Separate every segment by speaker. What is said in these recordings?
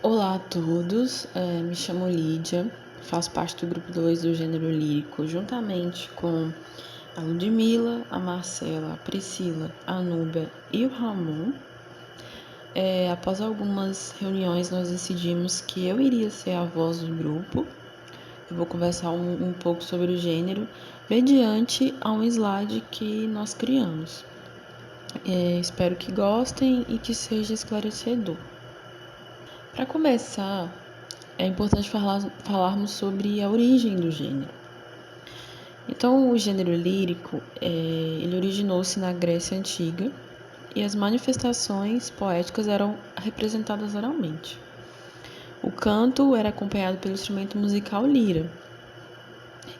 Speaker 1: Olá a todos, me chamo Lídia, faço parte do grupo 2 do gênero lírico, juntamente com a Ludmila, a Marcela, a Priscila, a Núbia e o Ramon. Após algumas reuniões, nós decidimos que eu iria ser a voz do grupo. Eu vou conversar um pouco sobre o gênero, mediante a um slide que nós criamos. Espero que gostem e que seja esclarecedor. Para começar, é importante falarmos sobre a origem do gênero. Então, o gênero lírico, ele originou-se na Grécia Antiga e as manifestações poéticas eram representadas oralmente. O canto era acompanhado pelo instrumento musical lira.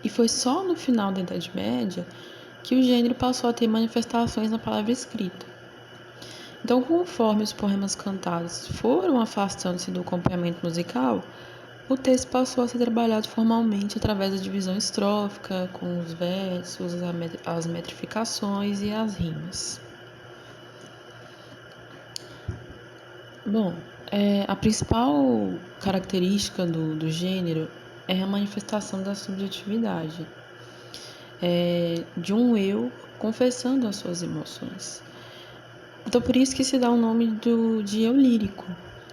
Speaker 1: E foi só no final da Idade Média que o gênero passou a ter manifestações na palavra escrita. Então, conforme os poemas cantados foram afastando-se do acompanhamento musical, o texto passou a ser trabalhado formalmente através da divisão estrófica, com os versos, as metrificações e as rimas. Bom, a principal característica do gênero é a manifestação da subjetividade, de um eu confessando as suas emoções. Então, por isso que se dá o nome de eu lírico,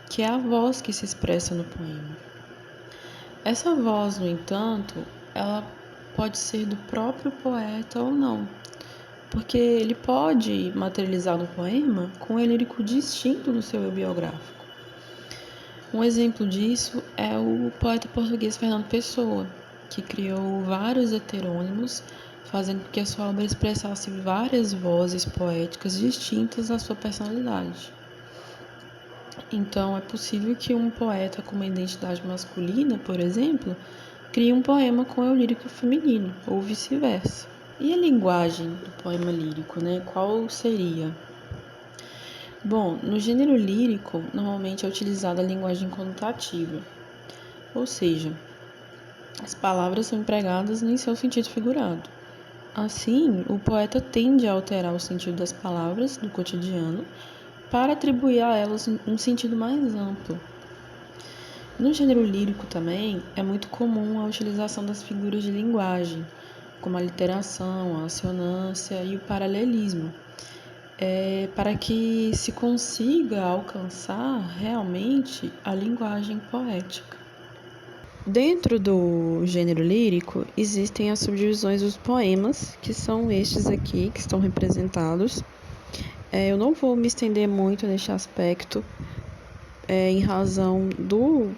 Speaker 1: que é a voz que se expressa no poema. Essa voz, no entanto, ela pode ser do próprio poeta ou não, porque ele pode materializar no poema com um eu lírico distinto do seu eu biográfico. Um exemplo disso é o poeta português Fernando Pessoa, que criou vários heterônimos, fazendo com que a sua obra expressasse várias vozes poéticas distintas da sua personalidade. Então, é possível que um poeta com uma identidade masculina, por exemplo, crie um poema com eu lírico feminino, ou vice-versa. E a linguagem do poema lírico, né? Qual seria? Bom, no gênero lírico, normalmente é utilizada a linguagem conotativa, ou seja, as palavras são empregadas em seu sentido figurado. Assim, o poeta tende a alterar o sentido das palavras do cotidiano para atribuir a elas um sentido mais amplo. No gênero lírico também é muito comum a utilização das figuras de linguagem, como a literação, a assonância e o paralelismo, para que se consiga alcançar realmente a linguagem poética. Dentro do gênero lírico, existem as subdivisões dos poemas, que são estes aqui, que estão representados. Eu não vou me estender muito neste aspecto, em razão do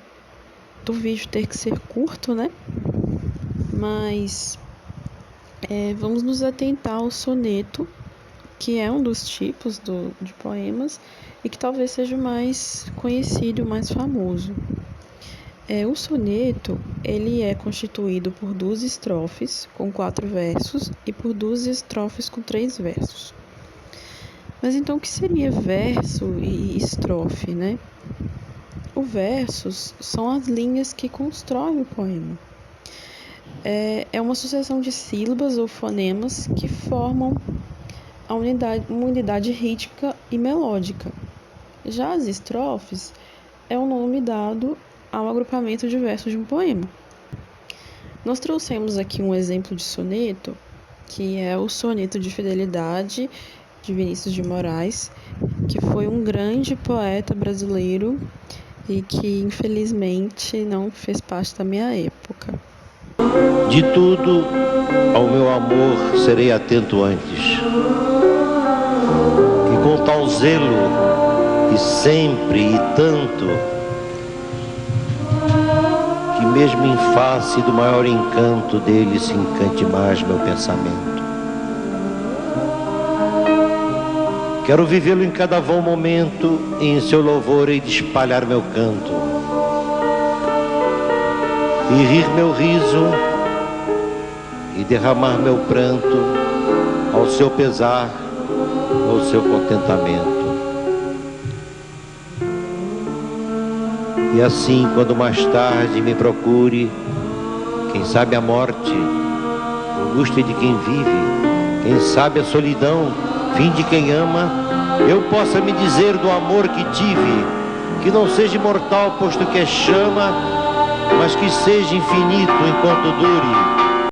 Speaker 1: vídeo ter que ser curto, né? Mas vamos nos atentar ao soneto, que é um dos tipos de poemas e que talvez seja o mais conhecido, o mais famoso. O soneto, ele é constituído por 2 estrofes com 4 versos e por 2 estrofes com 3 versos. Mas então, o que seria verso e estrofe, né? Os versos são as linhas que constroem o poema. É uma sucessão de sílabas ou fonemas que formam uma unidade rítmica e melódica. Já as estrofes é o nome dado ao agrupamento de versos de um poema. Nós trouxemos aqui um exemplo de soneto, que é o Soneto de Fidelidade, de Vinícius de Moraes, que foi um grande poeta brasileiro e que, infelizmente, não fez parte da minha época.
Speaker 2: De tudo, ao meu amor serei atento antes, e com tal zelo, e sempre e tanto, que mesmo em face do maior encanto dele se encante mais meu pensamento. Quero vivê-lo em cada vão momento, e em seu louvor hei de espalhar meu canto, e rir meu riso, e derramar meu pranto, ao seu pesar, ao seu contentamento. E assim, quando mais tarde me procure, quem sabe a morte, angústia de quem vive, quem sabe a solidão, fim de quem ama, eu possa me dizer do amor que tive, que não seja imortal, posto que é chama, mas que seja infinito enquanto dure.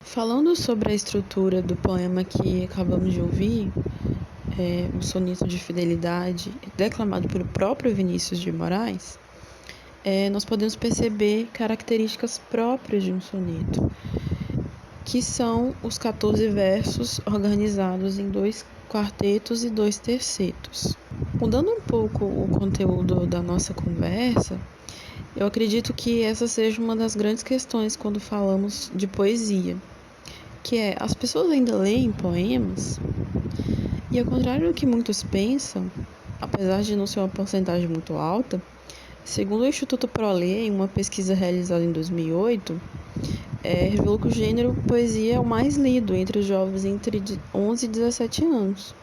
Speaker 1: Falando sobre a estrutura do poema que acabamos de ouvir, um soneto de fidelidade, declamado pelo próprio Vinícius de Moraes, nós podemos perceber características próprias de um soneto, que são os 14 versos organizados em 2 quartetos e 2 tercetos. Mudando um pouco o conteúdo da nossa conversa, eu acredito que essa seja uma das grandes questões quando falamos de poesia, que é, as pessoas ainda leem poemas? E ao contrário do que muitos pensam, apesar de não ser uma porcentagem muito alta, segundo o Instituto ProLê, em uma pesquisa realizada em 2008, revelou que o gênero poesia é o mais lido entre os jovens entre 11 e 17 anos.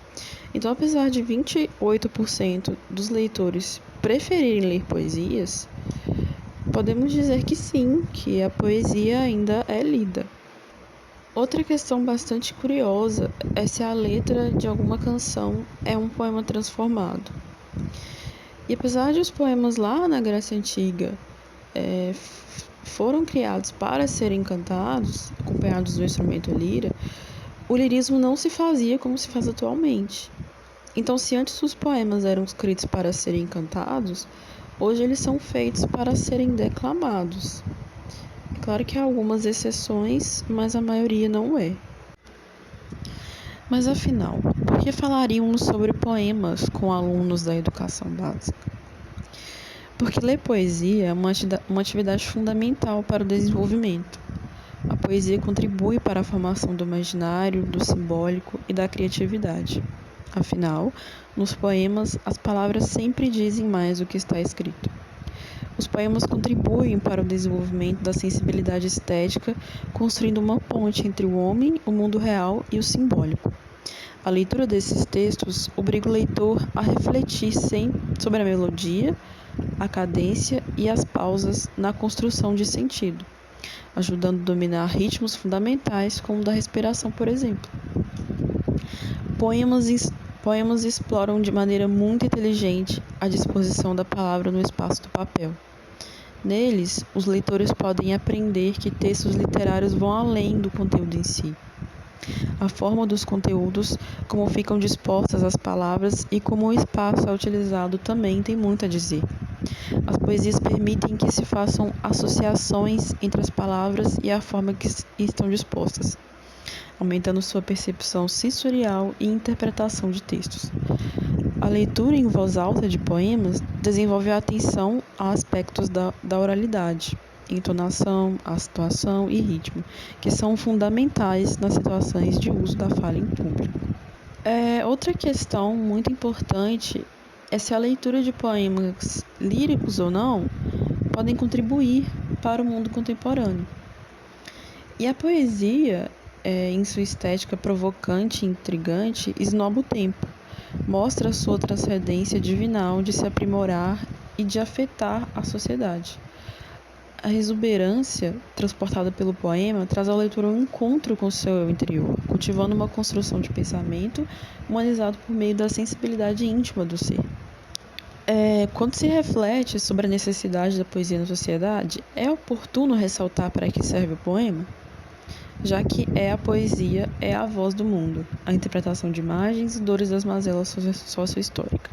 Speaker 1: Então, apesar de 28% dos leitores preferirem ler poesias, podemos dizer que sim, que a poesia ainda é lida. Outra questão bastante curiosa é se a letra de alguma canção é um poema transformado. E apesar de os poemas lá na Grécia Antiga foram criados para serem cantados, acompanhados do instrumento lira, o lirismo não se fazia como se faz atualmente. Então, se antes os poemas eram escritos para serem cantados, hoje eles são feitos para serem declamados. É claro que há algumas exceções, mas a maioria não é. Mas afinal, por que falaríamos sobre poemas com alunos da educação básica? Porque ler poesia é uma atividade fundamental para o desenvolvimento. A poesia contribui para a formação do imaginário, do simbólico e da criatividade. Afinal, nos poemas, as palavras sempre dizem mais do que está escrito. Os poemas contribuem para o desenvolvimento da sensibilidade estética, construindo uma ponte entre o homem, o mundo real e o simbólico. A leitura desses textos obriga o leitor a refletir sobre a melodia, a cadência e as pausas na construção de sentido, ajudando a dominar ritmos fundamentais como o da respiração, por exemplo. Poemas exploram de maneira muito inteligente a disposição da palavra no espaço do papel. Neles, os leitores podem aprender que textos literários vão além do conteúdo em si. A forma dos conteúdos, como ficam dispostas as palavras e como o espaço é utilizado também tem muito a dizer. As poesias permitem que se façam associações entre as palavras e a forma que estão dispostas, aumentando sua percepção sensorial e interpretação de textos. A leitura em voz alta de poemas desenvolve a atenção a aspectos da oralidade, entonação, acentuação e ritmo, que são fundamentais nas situações de uso da fala em público. Outra questão muito importante é se a leitura de poemas líricos ou não podem contribuir para o mundo contemporâneo. E a poesia, em sua estética provocante e intrigante, esnoba o tempo, mostra a sua transcendência divinal de se aprimorar e de afetar a sociedade. A exuberância transportada pelo poema traz ao leitor um encontro com o seu eu interior, cultivando uma construção de pensamento humanizado por meio da sensibilidade íntima do ser. Quando se reflete sobre a necessidade da poesia na sociedade, é oportuno ressaltar para que serve o poema? Já que a poesia é a voz do mundo, a interpretação de imagens e dores das mazelas sociohistóricas.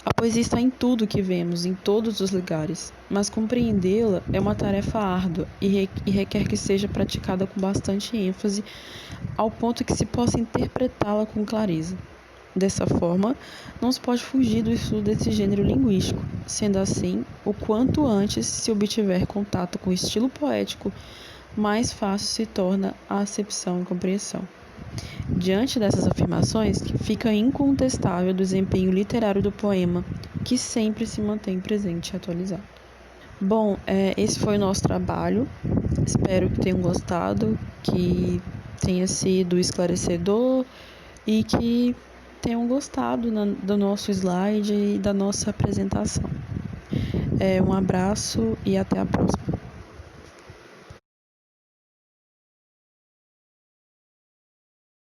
Speaker 1: A poesia está em tudo que vemos, em todos os lugares, mas compreendê-la é uma tarefa árdua e requer que seja praticada com bastante ênfase, ao ponto que se possa interpretá-la com clareza. Dessa forma, não se pode fugir do estudo desse gênero linguístico. Sendo assim, o quanto antes se obtiver contato com o estilo poético, mais fácil se torna a acepção e compreensão. Diante dessas afirmações, fica incontestável o desempenho literário do poema, que sempre se mantém presente e atualizado. Bom, esse foi o nosso trabalho. Espero que tenham gostado, que tenha sido esclarecedor e que tenham gostado do nosso slide e da nossa apresentação. Um abraço e até a próxima.